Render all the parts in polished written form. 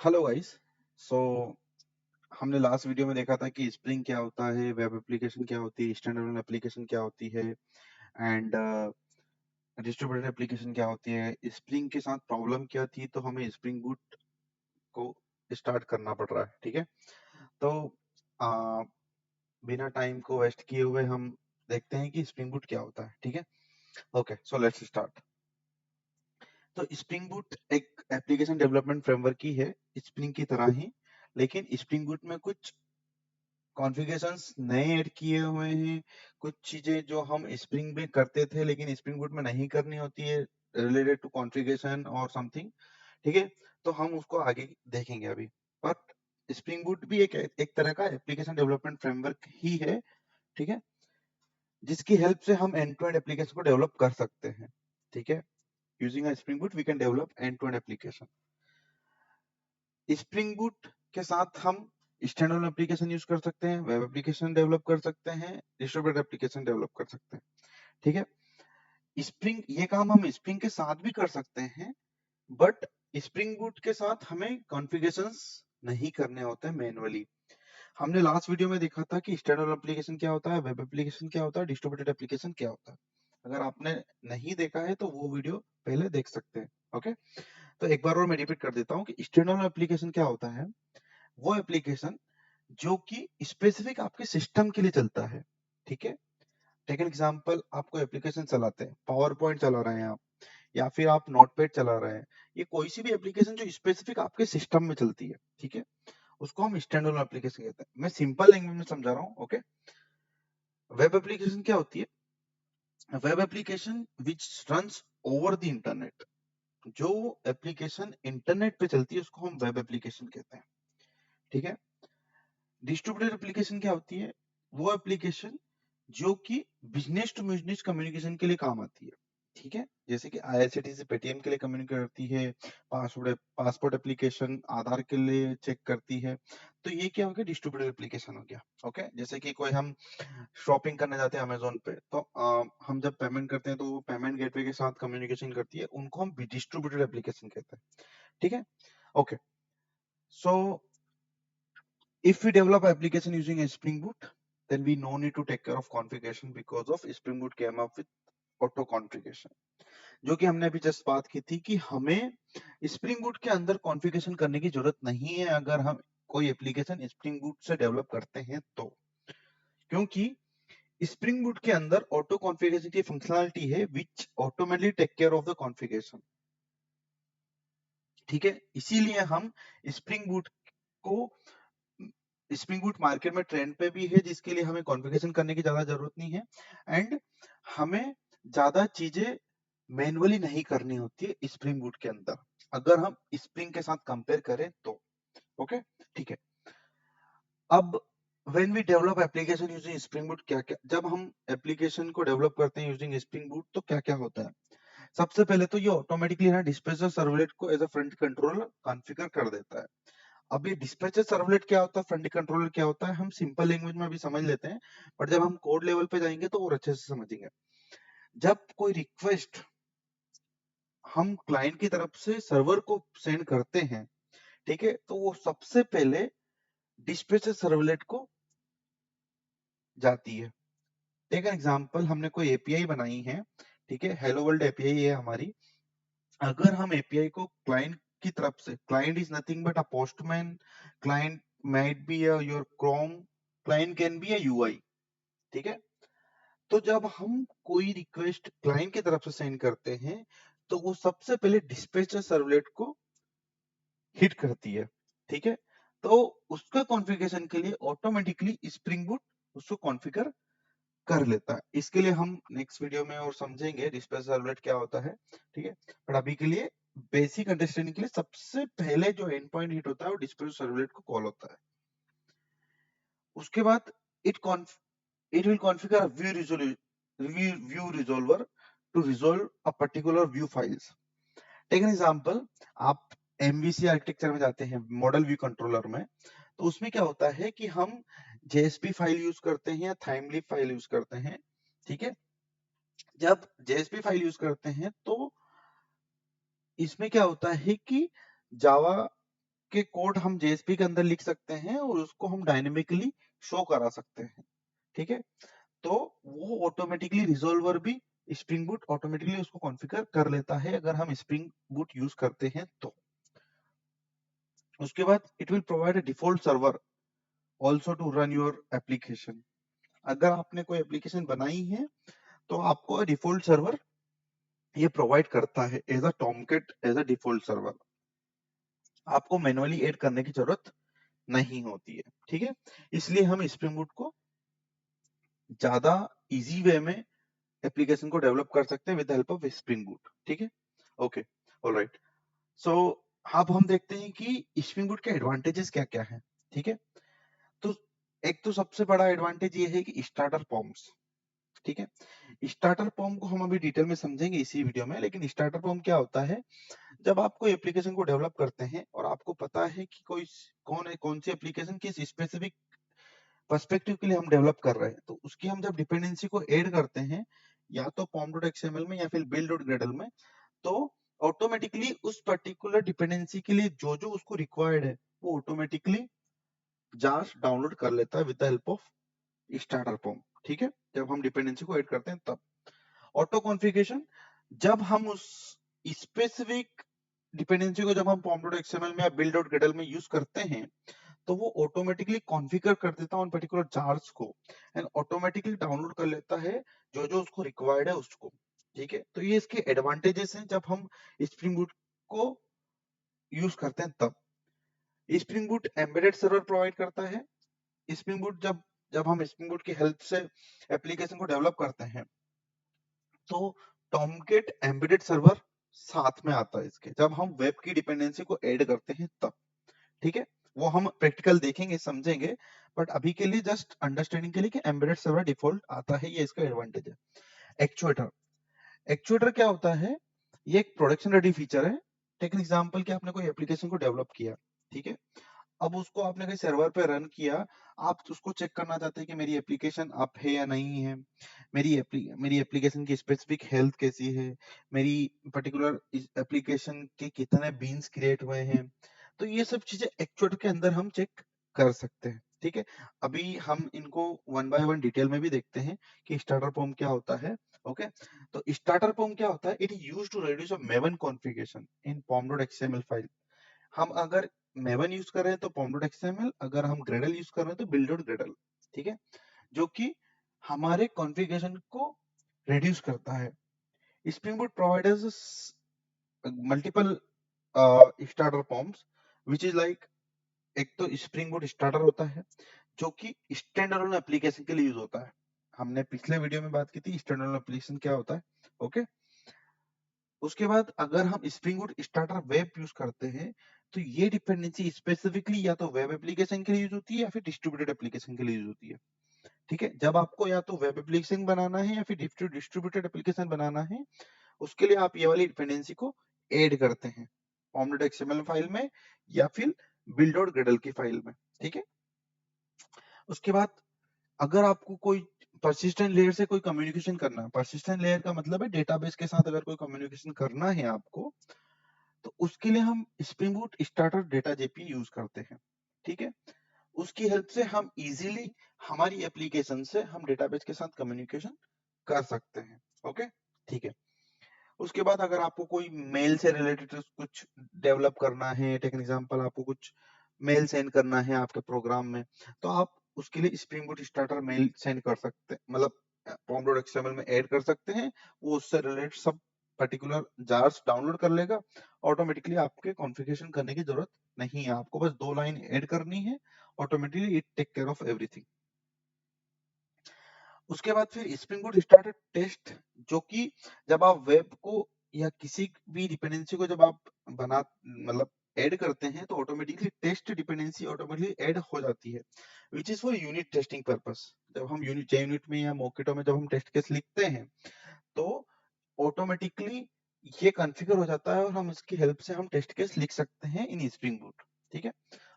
Hello guys. सो हमने last video में देखा था कि स्प्रिंग क्या होता है, वेब एप्लीकेशन क्या होती है, स्टैंडअलोन एप्लीकेशन क्या होती है एंड डिस्ट्रीब्यूटेड एप्लीकेशन क्या होती है। स्प्रिंग के साथ प्रॉब्लम क्या थी, तो हमें स्प्रिंग बूट को स्टार्ट करना पड़ रहा है। ठीक है, तो आ, बिना टाइम को वेस्ट किए हुए हम देखते हैं कि स्प्रिंग बूट क्या होता है। ठीक है, ओके, सो लेट्स स्टार्ट। तो स्प्रिंग बूट एक एप्लीकेशन डेवलपमेंट फ्रेमवर्क की है, स्प्रिंग की तरह ही, लेकिन स्प्रिंग बूट में कुछ कॉन्फ़िगरेशंस नए ऐड किए हुए हैं। कुछ चीजें जो हम स्प्रिंग में करते थे लेकिन स्प्रिंग बूट में नहीं करनी होती है, रिलेटेड टू कॉन्फ़िगरेशन और समथिंग। ठीक है, तो हम उसको आगे देखेंगे अभी। बट स्प्रिंग बूट भी एक तरह का एप्लीकेशन डेवलपमेंट फ्रेमवर्क ही है। ठीक है, जिसकी हेल्प से हम एंड टू एंड एप्लीकेशन को डेवलप कर सकते हैं। ठीक है, using a Spring Boot we can develop end to end application. Spring Boot के साथ हम स्टैंडअलोन एप्लीकेशन यूज कर सकते हैं, वेब एप्लीकेशन डेवलप कर सकते हैं, डिस्ट्रीब्यूटेड एप्लीकेशन डेवलप कर सकते हैं। ठीक है, स्प्रिंग ये काम हम स्प्रिंग के साथ भी कर सकते हैं, बट स्प्रिंग बूट के साथ हमें कॉन्फ़िगरेशंस नहीं करने होते हैं मैनुअली। हमने लास्ट वीडियो में देखा था कि स्टैंडअलोन एप्लीकेशन क्या होता है, वेब एप्लीकेशन क्या होता है, डिस्ट्रीब्यूटेड एप्लीकेशन क्या होता है। अगर आपने नहीं देखा है तो वो वीडियो पहले देख सकते हैं। ओके, तो एक बार और मैं रिपीट कर देता हूँ कि स्टैंडअलोन एप्लीकेशन क्या होता है। वो एप्लीकेशन जो कि स्पेसिफिक आपके सिस्टम के लिए चलता है। ठीक है, टेक एन एग्जांपल, आप कोई एप्लीकेशन चलाते हैं, पावर पॉइंट चला रहे हैं आप, या फिर आप नोटपैड चला रहे हैं, ये कोई सी भी एप्लीकेशन जो स्पेसिफिक आपके सिस्टम में चलती है। ठीक है, उसको हम स्टैंडअलोन एप्लीकेशन कहते हैं। मैं सिंपल लैंग्वेज में समझा रहा हूँ। ओके, वेब एप्लीकेशन क्या होती है? Web application which runs over the internet. जो एप्लीकेशन इंटरनेट पे चलती है उसको हम वेब एप्लीकेशन कहते हैं। ठीक है, डिस्ट्रीब्यूटेड एप्लीकेशन क्या होती है? वो एप्लीकेशन जो कि बिजनेस टू बिजनेस कम्युनिकेशन के लिए काम आती है। ठीक है, जैसे कि आईआरसीटीसी पेटीएम के लिए कम्युनिकेट करती है, पासपोर्ट एप्लीकेशन आधार के लिए चेक करती है। तो ये क्या हो गया? डिस्ट्रीब्यूटेड एप्लीकेशन हो गया। ओके, जैसे कि कोई हम शॉपिंग करने जाते हैं अमेजोन पे, तो हम जब पेमेंट करते हैं तो वो पेमेंट गेटवे के साथ कम्युनिकेशन करती है, उनको हम डिस्ट्रीब्यूटेड एप्लीकेशन कहते हैं। ठीक है, okay, so if we develop application using a Spring Boot, then we no need to take care of configuration because of Spring Boot came up with auto configuration। जो कि हमने अभी जस्ट बात की थी कि हमें Spring Boot के अंदर कॉन्फ़िगरेशन करने की जरूरत नहीं है अगर हम कोई एप्लीकेशन Spring Boot से डेवलप करते हैं तो, क्योंकि Spring Boot के अंदर ऑटो कॉन्फ़िगरेशन की फंक्शनलिटी है which automatically take care of the configuration. ठीक है, इसीलिए हम Spring Boot को स्प्रिंग बूट मार्केट में ट्रेंड पे भी है, जिसके लिए हमें कॉन्फ़िगरेशन करने की ज्यादा जरूरत नहीं है एंड हमें ज्यादा चीजें मैनुअली नहीं करनी होती है स्प्रिंग बूट के अंदर, अगर हम स्प्रिंग के साथ कंपेयर करें तो। ओके, ठीक है, अब when we develop application using Spring Boot, क्या क्या जब हम एप्लीकेशन को डेवलप करते हैं यूजिंग स्प्रिंग बूट तो क्या क्या होता है? सबसे पहले तो ये ऑटोमेटिकली ना डिस्पैचर सर्वलेट को as a front controller configure कर देता है। अब ये डिस्पैचर सर्वलेट क्या होता है, फ्रंट कंट्रोलर क्या होता है, हम सिंपल लैंग्वेज में अभी समझ लेते हैं, बट जब हम कोड लेवल पे जाएंगे तो और अच्छे से समझेंगे। जब कोई रिक्वेस्ट हम क्लाइंट की तरफ से सर्वर को सेंड करते हैं, ठीक है, तो वो सबसे पहले डिस्पैचर सर्वलेट को जाती है। टेक एन एग्जांपल, हमने कोई एपीआई बनाई है, ठीक है, हेलो वर्ल्ड एपीआई है हमारी। अगर हम एपीआई को क्लाइंट की तरफ से, client is nothing but a postman, client might be your Chrome, client can be a UI. ठीक है, तो जब हम कोई रिक्वेस्ट क्लाइंट की तरफ से सेंड करते हैं तो वो सबसे पहले डिस्पैचर सर्वलेट को हिट करती है। ठीक है, तो उसका कॉन्फ़िगरेशन के लिए ऑटोमेटिकली स्प्रिंग बूट उसको कॉन्फ़िगर कर लेता है। इसके लिए हम नेक्स्ट वीडियो में और समझेंगे डिस्पैचर सर्वलेट क्या होता है। ठीक है, पर अभी के लिए बेसिक अंडरस्टैंडिंग के लिए सबसे पहले जो एंड पॉइंट हिट होता है वो डिस्पैचर सर्वलेट को कॉल होता है। उसके बाद it it will configure a view resolver to resolve a particular view files। Take an example, आप MVC आर्किटेक्चर में जाते हैं, मॉडल व्यू कंट्रोलर में, तो उसमें क्या होता है कि हम JSP फाइल यूज करते हैं या थाइमली फाइल यूज करते हैं। ठीक है, जब JSP फाइल यूज करते हैं तो इसमें क्या होता है कि जावा उसके कोड हम JSP के अंदर लिख सकते हैं और उसको हम डायनेमिकली शो करा सकते हैं। ठीक है, तो वो ऑटोमेटिकली रिजॉल्वर भी स्प्रिंग बूट ऑटोमेटिकली उसको कॉन्फ़िगर कर लेता है अगर हम स्प्रिंग बूट यूज करते हैं तो। उसके बाद it will provide a default server also to run your application. अगर आपने कोई एप्लीकेशन बनाई है तो आपको डिफॉल्ट सर्वर ये प्रोवाइड करता है as a Tomcat, as a default server. आपको मैनुअली ऐड करने की जरूरत नहीं होती है। ठीक है, इसलिए हम स्प्रिंग बूट को ज्यादा इजी वे में एप्लीकेशन को डेवलप कर सकते हैं with help of spring boot. ठीक है, ओके, ऑलराइट। सो अब हम देखते हैं कि स्प्रिंग बूट के एडवांटेजेस क्या क्या है। ठीक है, तो एक तो सबसे बड़ा एडवांटेज ये है कि स्टार्टर फॉर्म्स। ठीक है, स्टार्टर फॉर्म को हम अभी डिटेल में समझेंगे इसी वीडियो में, लेकिन स्टार्टर फॉर्म क्या होता है, जब आप कोई एप्लीकेशन को डेवलप करते हैं और आपको पता है कि कौन सी एप्लीकेशन किस स्पेसिफिक पर्सपेक्टिव के लिए हम डेवलप कर रहे हैं, तो उसकी हम जब डिपेंडेंसी को ऐड करते हैं या तो pom.xml में या फिर build.gradle में, तो ऑटोमेटिकली उस पर्टिकुलर डिपेंडेंसी के लिए जो जो उसको रिक्वायर्ड है वो ऑटोमेटिकली जार डाउनलोड कर लेता है with the help of starter form. ठीक है, जब हम डिपेंडेंसी को ऐड करते हैं तब। ऑटो कॉन्फ़िगरेशन, जब हम उस स्पेसिफिक डिपेंडेंसी को जब हम pom.xml में या build.gradle में यूज करते हैं तो वो ऑटोमेटिकली कॉन्फ़िगर कर देता है उन पर्टिकुलर जार्स को एंड ऑटोमेटिकली डाउनलोड कर लेता है जो जो उसको रिक्वायर्ड है उसको। ठीक है, तो ये इसके एडवांटेजेस हैं जब हम स्प्रिंग बूट को यूज करते हैं तब। Spring boot embedded server provide करता है। स्प्रिंग बूट जब जब हम स्प्रिंग बूट की हेल्प से एप्लीकेशन को डेवलप करते हैं तो टॉमकेट एम्बेडेड सर्वर साथ में आता है इसके, जब हम वेब की डिपेंडेंसी को ऐड करते हैं तब। ठीक है, वो हम प्रैक्टिकल देखेंगे समझेंगे, बट अभी के लिए जस्ट अंडरस्टैंडिंग के लिए कि एम्बेडेड सर्वर डिफॉल्ट आता है, ये इसका एडवांटेज है। एक्चुएटर, एक्चुएटर क्या होता है, ये एक प्रोडक्शन रेडी फीचर है। टेक एन एग्जांपल कि आपने कोई एप्लीकेशन को डेवलप किया। ठीक है, अब उसको आपने कहीं सर्वर पे रन किया, आप उसको चेक करना चाहते हैं कि मेरी एप्लीकेशन अप है या नहीं है, मेरी एप्लीकेशन की स्पेसिफिक हेल्थ कैसी है, मेरी पर्टिकुलर एप्लीकेशन के कितने बीन्स क्रिएट हुए हैं, तो ये सब चीजें एक्चुएटर के अंदर हम चेक कर सकते हैं। ठीक है, अभी हम इनको वन बाय वन डिटेल में भी देखते हैं कि स्टार्टर फॉर्म क्या होता है। ओके, तो स्टार्टर फॉर्म क्या होता है, it is used to reduce a Maven configuration in pom.xml file. हम अगर मेवन यूज कर रहे हैं तो pom.xml, अगर हम ग्रेडल यूज कर रहे हैं तो build.gradle। ठीक है, जो कि हमारे कॉन्फ़िगरेशन को रिड्यूस करता है। Spring boot provides multiple starter forms which is like, एक तो स्प्रिंग बूट स्टार्टर होता है जो कि स्टैंड अलोन एप्लीकेशन के लिए यूज होता है। हमने पिछले वीडियो में बात की थी स्टैंड अलोन एप्लीकेशन क्या होता है। ओके, उसके बाद अगर हम spring Boot starter web use करते हैं तो ये डिपेंडेंसी स्पेसिफिकली या तो वेब एप्लीकेशन के लिए यूज होती है या फिर डिस्ट्रीब्यूटेड एप्लीकेशन के लिए यूज होती है। ठीक है, जब आपको या तो वेब एप्लीकेशन बनाना है या फिर डिस्ट्रीब्यूटेड एप्लीकेशन बनाना है, उसके लिए आप ये वाली डिपेंडेंसी को ऐड करते हैं pom.xml फाइल में या फिर build.gradle की फाइल में। ठीक है, उसके बाद अगर आपको कोई परसिस्टेंट लेयर से कोई कम्युनिकेशन करना है, परसिस्टेंट लेयर का मतलब है डेटाबेस के साथ अगर कोई कम्युनिकेशन करना है आपको, तो उसके लिए हम spring Boot starter data JP use करते हैं। ठीक है, उसकी हेल्प से हम इजीली हमारी एप्लीकेशन से हम डेटाबेस के साथ कम्युनिकेशन कर सकते हैं। ओके, ठीक है, उसके बाद अगर आपको कोई मेल से रिलेटेड कुछ डेवलप करना है, टेक एग्जांपल आपको कुछ मेल सेंड करना है आपके प्रोग्राम में, तो आप उसके लिए Spring Boot starter mail send कर सकते हैं, मतलब pom.xml में ऐड कर सकते हैं, वो उससे रिलेटेड सब पर्टिकुलर जार्स डाउनलोड कर लेगा। ऑटोमेटिकली आपके कॉन्फ़िगरेशन करने की जरूरत नहीं है, आपको बस 2 लाइन ऐड करनी है, automatically it take care of everything. उसके बाद फिर स्प्रिंग बूट स्टार्टर टेस्ट, जो कि जब आप वेब को या किसी भी डिपेंडेंसी को जब आप बना मतलब ऐड करते हैं तो automatically test dependency automatically add हो जाती है, which is for unit testing purpose. जब हम यूनिट में या मोकेटो में जब हम टेस्ट केस लिखते हैं तो ऑटोमेटिकली ये कॉन्फ़िगर हो जाता है और हम इसकी हेल्प से हम टेस्ट केस लिख सकते हैं इन स्प्रिंग बूट। ठीक है,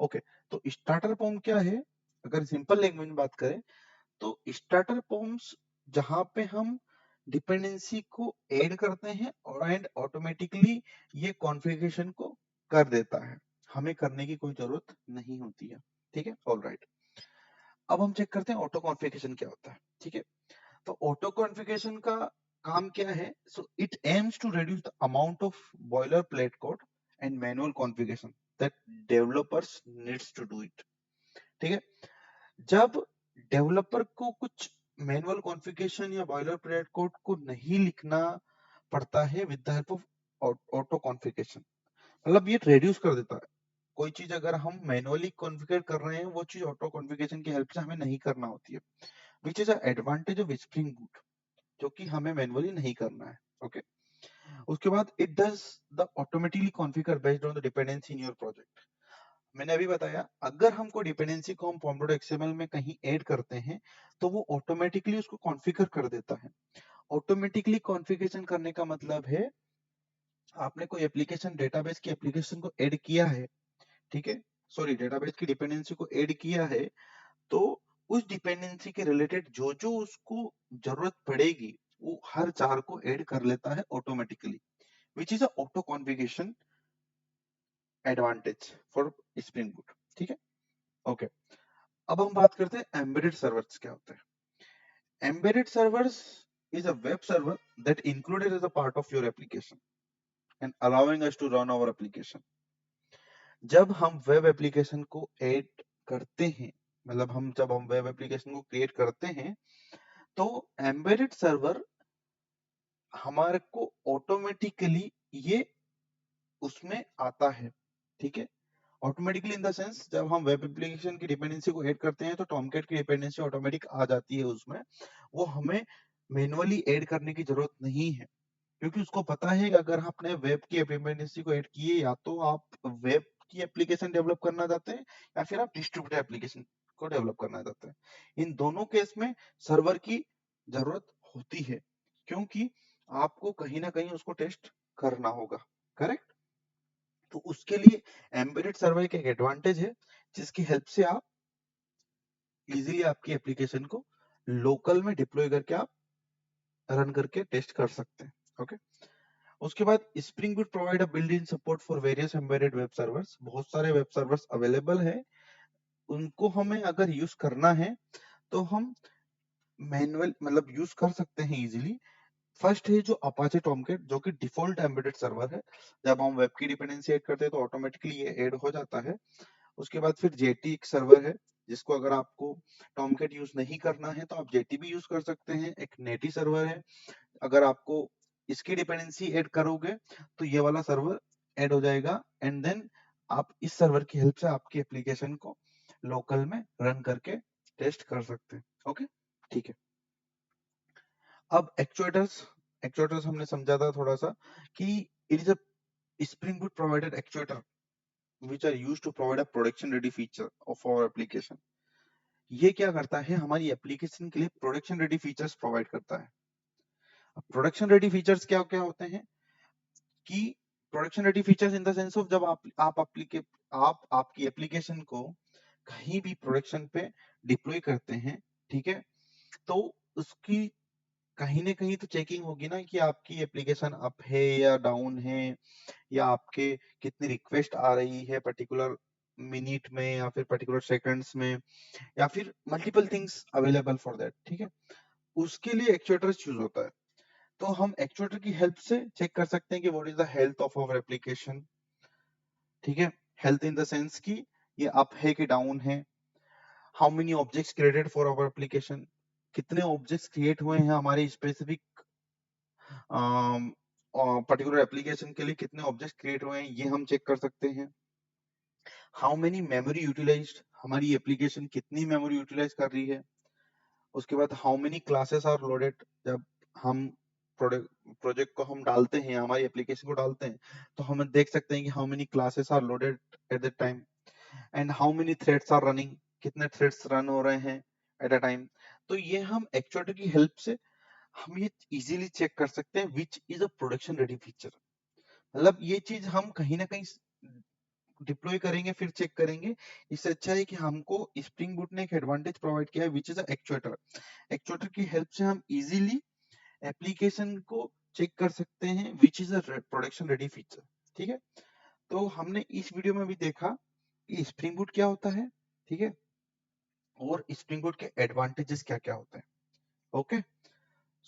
ओके, तो स्टार्टर फॉर्म क्या है, अगर सिंपल लैंग्वेज में बात करें तो स्टार्टर फॉर्म्स जहां पे हम डिपेंडेंसी को ऐड करते हैं और एंड ऑटोमेटिकली ये कॉन्फ़िगरेशन को कर देता है। हमें करने की कोई जरूरत नहीं होती है। ठीक है, ऑलराइट। अब हम चेक करते हैं ऑटो कॉन्फ़िगरेशन क्या होता है। ठीक है, तो ऑटो कॉन्फ़िगरेशन का काम क्या है? So it aims to reduce the amount of boilerplate code and manual configuration that developers needs to do it. ठीक है, जब डेवलपर को कुछ मैनुअल कॉन्फ़िगरेशन या बॉयलर प्लेट कोड को नहीं लिखना पड़ता है with the help of auto configuration, मतलब ये रिड्यूस कर देता है। कोई चीज अगर हम मैनुअली कॉन्फ़िगर कर रहे हैं, वो चीज ऑटो कॉन्फ़िगरेशन की हेल्प से हमें नहीं करना होती है, which is a advantage of spring boot, जो कि हमें मैनुअली नहीं करना है। ओके, उसके बाद it does the automatically configure based on the dependency in your project. मैंने अभी बताया, अगर हमको डिपेंडेंसी को हम pom.xml में कहीं ऐड करते हैं, तो वो ऑटोमेटिकली उसको कॉन्फ़िगर कर देता है। ऑटोमेटिकली कॉन्फ़िगरेशन करने का मतलब है, आपने कोई एप्लीकेशन डेटाबेस की एप्लीकेशन को ऐड किया है, ठीक है, सॉरी डेटाबेस की डिपेंडेंसी को ऐड किया है, तो उस डिपेंडेंसी के रिलेटेड जो जो उसको जरूरत पड़ेगी, वो हर चार को ऐड कर लेता है automatically, which is a auto configuration advantage for spring boot. ठीक है, ओके। अब हम बात करते हैं एम्बेडेड सर्वर्स क्या होते हैं। Embedded servers is a web server that included as a part of your application and allowing us to run our application. जब हम वेब एप्लीकेशन को ऐड करते हैं, मतलब जब हम वेब एप्लीकेशन को क्रिएट करते हैं, तो एम्बेडेड सर्वर हमारे को ऑटोमेटिकली ये उसमें आता है। ठीक है, ऑटोमेटिकली इन द सेंस, जब हम वेब एप्लीकेशन की डिपेंडेंसी को ऐड करते हैं, तो टॉमकैट की डिपेंडेंसी ऑटोमेटिक आ जाती है उसमें, वो हमें मैनुअली ऐड करने की जरूरत नहीं है, क्योंकि उसको पता है कि अगर आपने वेब की डिपेंडेंसी को ऐड की है, या तो आप वेब की एप्लीकेशन डेवलप करना चाहते हैं, या फिर आप डिस्ट्रीब्यूटेड एप्लीकेशन को डेवलप करना चाहते हैं। इन दोनों केस में सर्वर की जरूरत होती है, क्योंकि आपको कहीं ना कहीं उसको टेस्ट करना होगा, करेक्ट। तो उसके लिए एम्बेडेड सर्वर का एक एडवांटेज है, जिसकी हेल्प से आप इजीली आपकी एप्लीकेशन को लोकल में डिप्लॉय करके आप रन करके टेस्ट कर सकते हैं। ओके, उसके बाद spring boot provide a built in support for various embedded web servers. बहुत सारे वेब सर्वर्स अवेलेबल है, उनको हमें अगर यूज करना है, तो हम मैनुअल मतलब यूज कर सकते हैं इजीली। फर्स्ट है जो अपाचे टॉमकैट, जो कि डिफॉल्ट एम्बेडेड सर्वर है। जब हम वेब की डिपेंडेंसी ऐड करते हैं, तो ऑटोमेटिकली ये ऐड हो जाता है। उसके बाद फिर जेटी एक सर्वर है, जिसको अगर आपको टॉमकैट यूज नहीं करना है, तो आप जेटी भी यूज कर सकते हैं। एक नेटी सर्वर है, अगर आपको इसकी डिपेंडेंसी ऐड करोगे, तो ये वाला सर्वर ऐड हो जाएगा, एंड देन आप इस सर्वर की हेल्प से आपकी एप्लीकेशन को लोकल में रन करके टेस्ट कर सकते हैं। ओके, ठीक है। अब एक्चुएटर्स, एक्चुएटर्स हमने समझा था थोड़ा सा, कि it is a Spring boot provided actuator which are used to provide a production ready feature of our application. ये क्या करता है, हमारी एप्लीकेशन के लिए प्रोडक्शन रेडी फीचर्स प्रोवाइड करता है। अब प्रोडक्शन रेडी फीचर्स क्या क्या होते हैं, कि production ready features in the sense of, जब आप आपकी एप्लीकेशन को कहीं भी प्रोडक्शन पे डिप्लॉय करते हैं, ठीक है, तो उसकी कहीं ना कहीं तो चेकिंग होगी ना, कि आपकी एप्लीकेशन अप है या डाउन है, या आपके कितनी रिक्वेस्ट आ रही है पर्टिकुलर मिनट में या फिर पर्टिकुलर सेकंड्स में, या फिर multiple things available for that. ठीक है, उसके लिए एक्चुएटर यूज होता है। तो हम एक्चुएटर की हेल्प से चेक कर सकते हैं कि what is the health of our application. ठीक है, हेल्थ इन द सेंस की ये अप है कि डाउन है। How many objects created for our application, कितने ऑब्जेक्ट्स क्रिएट हुए हैं हमारे स्पेसिफिक पर्टिकुलर एप्लीकेशन के लिए, कितने ऑब्जेक्ट्स क्रिएट हुए हैं ये हम चेक कर सकते हैं। हाउ मेनी मेमोरी यूटिलाइज्ड, हमारी एप्लीकेशन कितनी मेमोरी यूटिलाइज कर रही है। उसके बाद how many classes are loaded, जब हम प्रोजेक्ट को हम डालते हैं, हमारी एप्लीकेशन को डालते हैं, तो हम देख सकते हैं कि how many classes are loaded at the time, and how many threads are running, कितने थ्रेड्स रन हो रहे हैं एट अ टाइम। तो ये हम एक्चुएटर की हेल्प से हम ये इजीली चेक कर सकते हैं which is a production ready feature. मतलब ये चीज हम कहीं ना कहीं डिप्लॉय करेंगे फिर चेक करेंगे। इससे अच्छा है कि हमको स्प्रिंग बूट ने एक एडवांटेज प्रोवाइड किया है, विच इज एक्चुएटर। एक्चुएटर की हेल्प से हम इजीली एप्लीकेशन को चेक कर सकते हैं which is a production ready feature. ठीक है, तो हमने इस वीडियो में भी देखा कि स्प्रिंग बूट क्या होता है, ठीक है, और स्प्रिंग बूट के एडवांटेजेस क्या क्या होते हैं। Okay,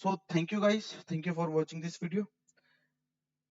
so thank you guys, thank you for watching this video.